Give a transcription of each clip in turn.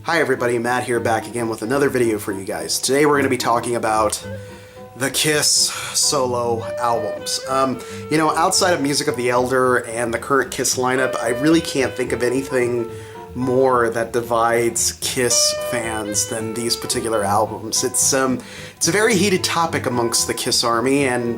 Hi everybody, Matt here, back again with another video for you guys. Today we're going to be talking about the Kiss solo albums. Outside of Music of the Elder and the current Kiss lineup, I really can't think of anything more that divides Kiss fans than these particular albums. It's a very heated topic amongst the Kiss army, and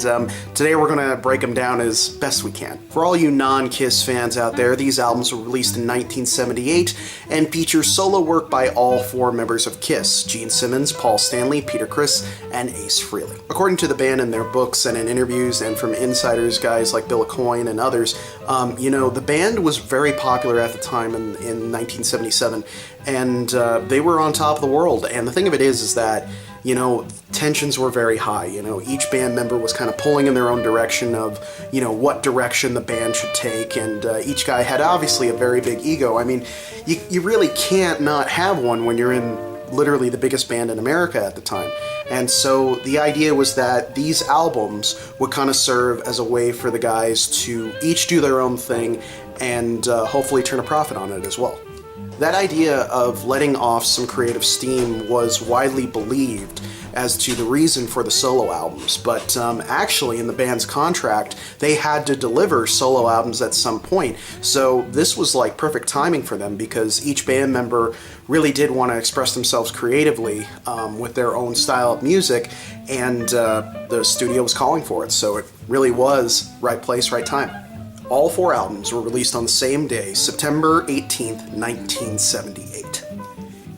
today we're going to break them down as best we can. For all you non-Kiss fans out there, these albums were released in 1978 and feature solo work by all four members of Kiss: Gene Simmons, Paul Stanley, Peter Criss, and Ace Frehley. According to the band in their books and in interviews and from insiders, guys like Bill Aucoin and others, the band was very popular at the time in 1977, and they were on top of the world. And the thing of it is that tensions were very high. Each band member was kind of pulling in their own direction of, what direction the band should take, and each guy had obviously a very big ego. I mean, you really can't not have one when you're in literally the biggest band in America at the time. And so the idea was that these albums would kind of serve as a way for the guys to each do their own thing and hopefully turn a profit on it as well. That idea of letting off some creative steam was widely believed as to the reason for the solo albums, but actually in the band's contract they had to deliver solo albums at some point, so this was like perfect timing for them because each band member really did want to express themselves creatively with their own style of music, and the studio was calling for it, so it really was right place, right time. All four albums were released on the same day, September 18th, 1978.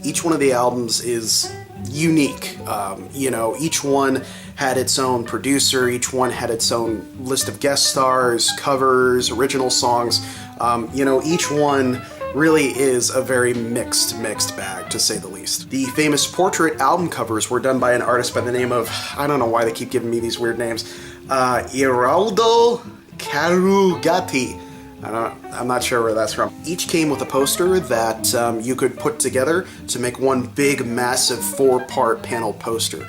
Each one of the albums is unique. Each one had its own producer, each one had its own list of guest stars, covers, original songs. Each one really is a very mixed bag, to say the least. The famous portrait album covers were done by an artist by the name of, I don't know why they keep giving me these weird names, Iraldo Carugati. I'm not sure where that's from. Each came with a poster that you could put together to make one big, massive 4-part panel poster,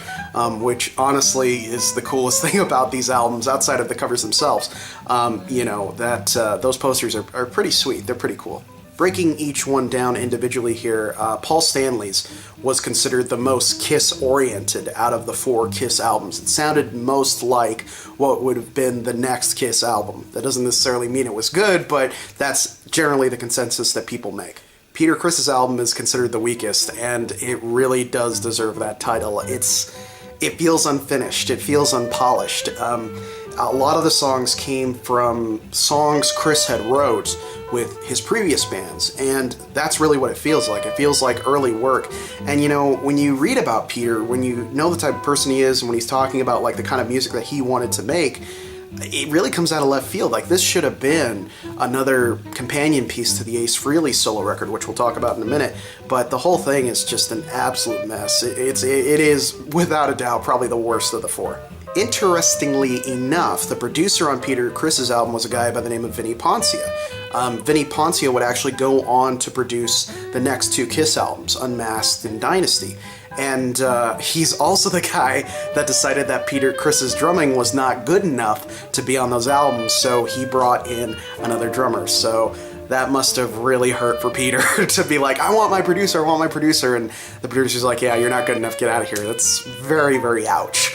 which honestly is the coolest thing about these albums outside of the covers themselves. Those posters are pretty sweet. They're pretty cool. Breaking each one down individually here, Paul Stanley's was considered the most Kiss-oriented out of the 4 Kiss albums. It sounded most like what would have been the next Kiss album. That doesn't necessarily mean it was good, but that's generally the consensus that people make. Peter Criss's album is considered the weakest, and it really does deserve that title. It feels unfinished, it feels unpolished. A lot of the songs came from songs Criss had wrote with his previous bands, and that's really what it feels like. It feels like early work. And when you read about Peter, when you know the type of person he is, and when he's talking about like the kind of music that he wanted to make, it really comes out of left field. Like, this should have been another companion piece to the Ace Frehley solo record, which we'll talk about in a minute, but the whole thing is just an absolute mess. It is without a doubt probably the worst of the 4. Interestingly enough, the producer on Peter Criss's album was a guy by the name of Vinnie Poncia. Vinnie Poncia would actually go on to produce the next 2 Kiss albums, Unmasked and Dynasty. And he's also the guy that decided that Peter Criss's drumming was not good enough to be on those albums, so he brought in another drummer. So that must have really hurt for Peter to be like, I want my producer, and the producer's like, yeah, you're not good enough, get out of here. That's very, very ouch.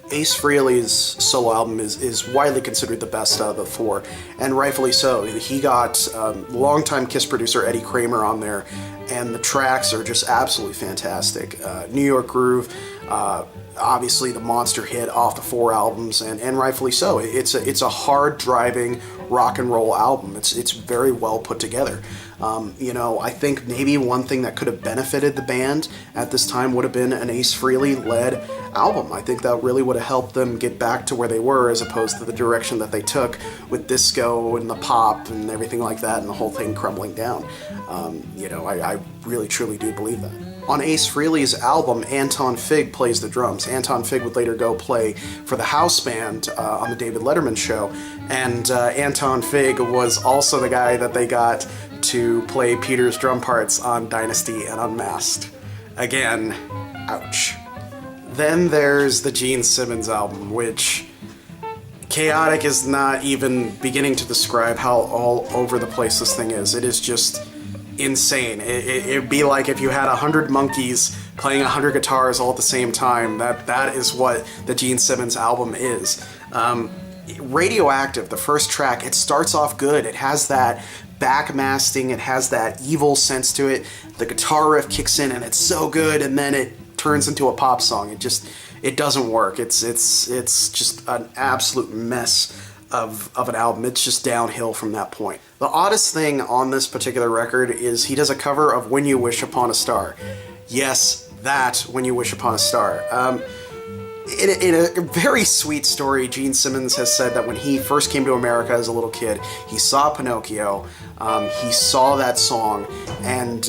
Ace Frehley's solo album is widely considered the best out of the 4, and rightfully so. He got longtime Kiss producer Eddie Kramer on there, and the tracks are just absolutely fantastic. New York Groove, obviously the monster hit off the 4 albums, and rightfully so. It's a hard-driving rock and roll album. It's very well put together. I think maybe one thing that could have benefited the band at this time would have been an Ace Frehley-led album. I think that really would have helped them get back to where they were, as opposed to the direction that they took with disco and the pop and everything like that, and the whole thing crumbling down. I really truly do believe that. On Ace Frehley's album, Anton Fig plays the drums. Anton Fig would later go play for the house band on the David Letterman show, and Anton Fig was also the guy that they got to play Peter's drum parts on Dynasty and Unmasked. Again, ouch. Then there's the Gene Simmons album, which chaotic is not even beginning to describe how all over the place this thing is. It is just insane. It'd be like if you had 100 monkeys playing 100 guitars all at the same time. That is what the Gene Simmons album is. Radioactive, the first track, it starts off good. It has that backmasting, it has that evil sense to it. The guitar riff kicks in and it's so good, and then it turns into a pop song. It doesn't work. It's just an absolute mess of an album. It's just downhill from that point. The oddest thing on this particular record is he does a cover of When You Wish Upon a Star. Yes, that When You Wish Upon a Star. In a very sweet story, Gene Simmons has said that when he first came to America as a little kid, he saw Pinocchio, he saw that song, and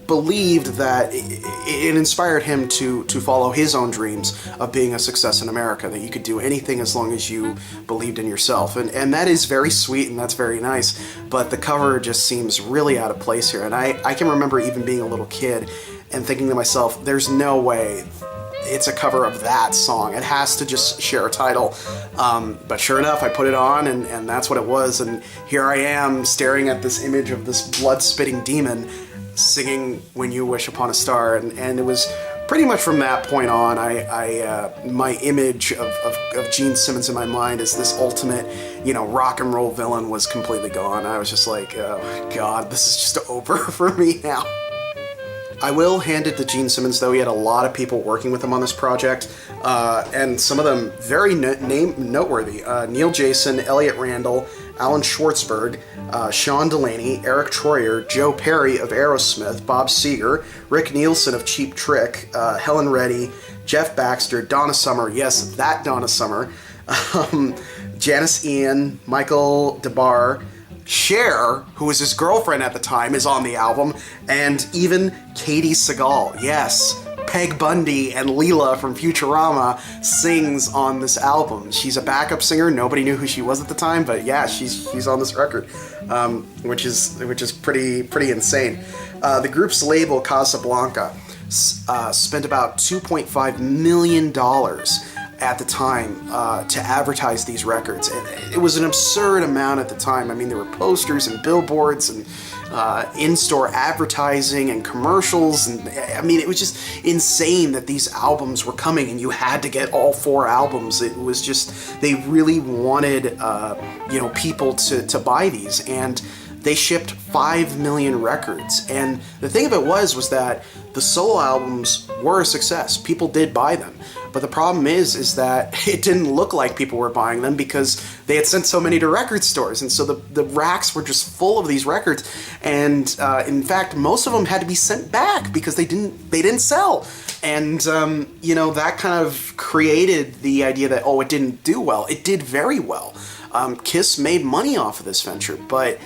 believed that it inspired him to follow his own dreams of being a success in America, that you could do anything as long as you believed in yourself. And that is very sweet and that's very nice, but the cover just seems really out of place here. And I can remember even being a little kid and thinking to myself, there's no way it's a cover of that song. It has to just share a title. But sure enough, I put it on and that's what it was. And here I am staring at this image of this blood-spitting demon singing When You Wish Upon a Star. And it was pretty much from that point on, my image of Gene Simmons in my mind as this ultimate, rock and roll villain was completely gone. I was just like, oh God, this is just over for me now. I will hand it to Gene Simmons, though. He had a lot of people working with him on this project, and some of them very noteworthy. Neil Jason, Elliot Randall, Alan Schwartzberg, Sean Delaney, Eric Troyer, Joe Perry of Aerosmith, Bob Seger, Rick Nielsen of Cheap Trick, Helen Reddy, Jeff Baxter, Donna Summer, yes, that Donna Summer, Janice Ian, Michael DeBar, Cher, who was his girlfriend at the time, is on the album, and even Katie Seagal. Yes, Peg Bundy and Leela from Futurama sings on this album. She's a backup singer. Nobody knew who she was at the time, but yeah, she's on this record, which is pretty insane. The group's label, Casablanca, spent about $2.5 million at the time to advertise these records, and it was an absurd amount at the time. I mean, there were posters and billboards and in-store advertising and commercials, and I mean, it was just insane that these albums were coming and you had to get all 4 albums. It was just, they really wanted people to buy these, and they shipped 5 million records. And the thing of it was that the solo albums were a success. People did buy them. But the problem is that it didn't look like people were buying them because they had sent so many to record stores. And so the racks were just full of these records. And in fact, most of them had to be sent back because they didn't sell. And, that kind of created the idea that, it didn't do well. It did very well. Kiss made money off of this venture, but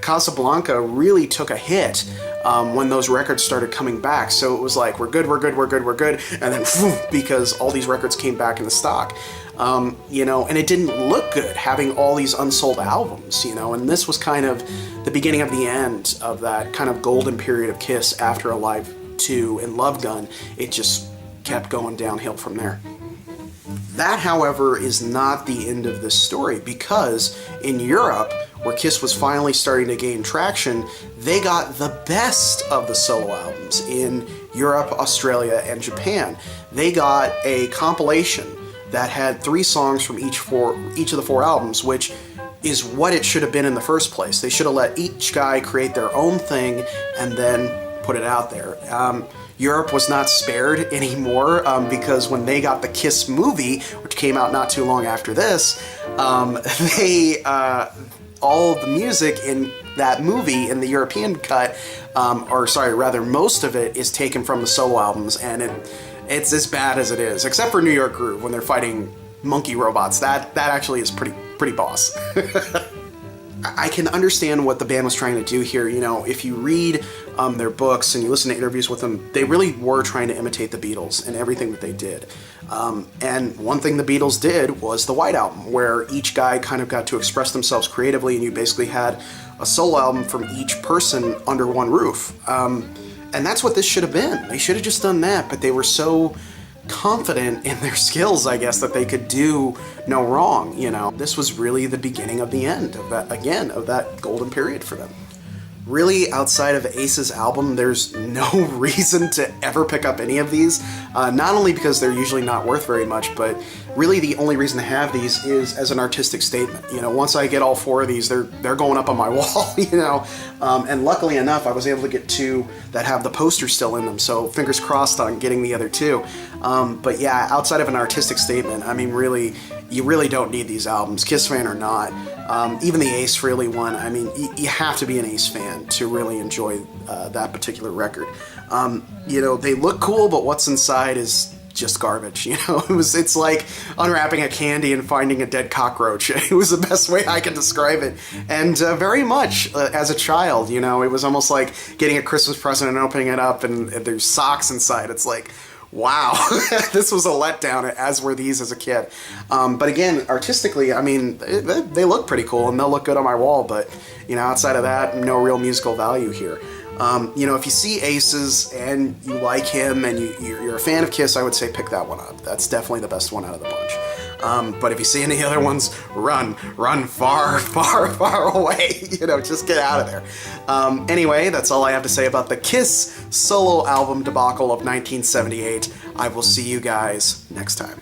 Casablanca really took a hit when those records started coming back. So it was like, we're good, and then because all these records came back into stock. And it didn't look good having all these unsold albums, and this was kind of the beginning of the end of that kind of golden period of Kiss after Alive 2 and Love Gun. It just kept going downhill from there. That, however, is not the end of this story, because in Europe, where Kiss was finally starting to gain traction, they got the best of the solo albums in Europe, Australia, and Japan. They got a compilation that had 3 songs from each of the 4 albums, which is what it should have been in the first place. They should have let each guy create their own thing and then put it out there. Europe was not spared anymore because when they got the Kiss movie, which came out not too long after this, all of the music in that movie, in the European cut, most of it is taken from the solo albums, and it's as bad as it is, except for New York Groove when they're fighting monkey robots. That actually is pretty boss. I can understand what the band was trying to do here. If you read their books and you listen to interviews with them, they really were trying to imitate the Beatles in everything that they did. And one thing the Beatles did was the White Album, where each guy kind of got to express themselves creatively, and you basically had a solo album from each person under one roof. And that's what this should have been. They should have just done that, but they were so confident in their skills, I guess, that they could do no wrong. This was really the beginning of the end of that golden period for them. Really, outside of Ace's album, there's no reason to ever pick up any of these. Not only because they're usually not worth very much, but really the only reason to have these is as an artistic statement. You know, once I get all 4 of these, they're going up on my wall, you know. And luckily enough, I was able to get 2 that have the poster still in them, so fingers crossed on getting the other 2. But yeah, outside of an artistic statement, I mean, really, you really don't need these albums, Kiss fan or not. Even the Ace Frehley one, I mean, you have to be an Ace fan to really enjoy that particular record. You know, they look cool, but what's inside is just garbage, you know? It's like unwrapping a candy and finding a dead cockroach. It was the best way I can describe it. And very much as a child, you know, it was almost like getting a Christmas present and opening it up and there's socks inside. It's like, wow, this was a letdown, as were these as a kid. But again, artistically, I mean, they look pretty cool and they'll look good on my wall, but, you know, outside of that, no real musical value here. You know, if you see Aces and you like him and you're a fan of Kiss, I would say pick that one up. That's definitely the best one out of the bunch. But if you see any other ones, run far, far, far away. You know, just get out of there. Anyway, that's all I have to say about the Kiss solo album debacle of 1978. I will see you guys next time.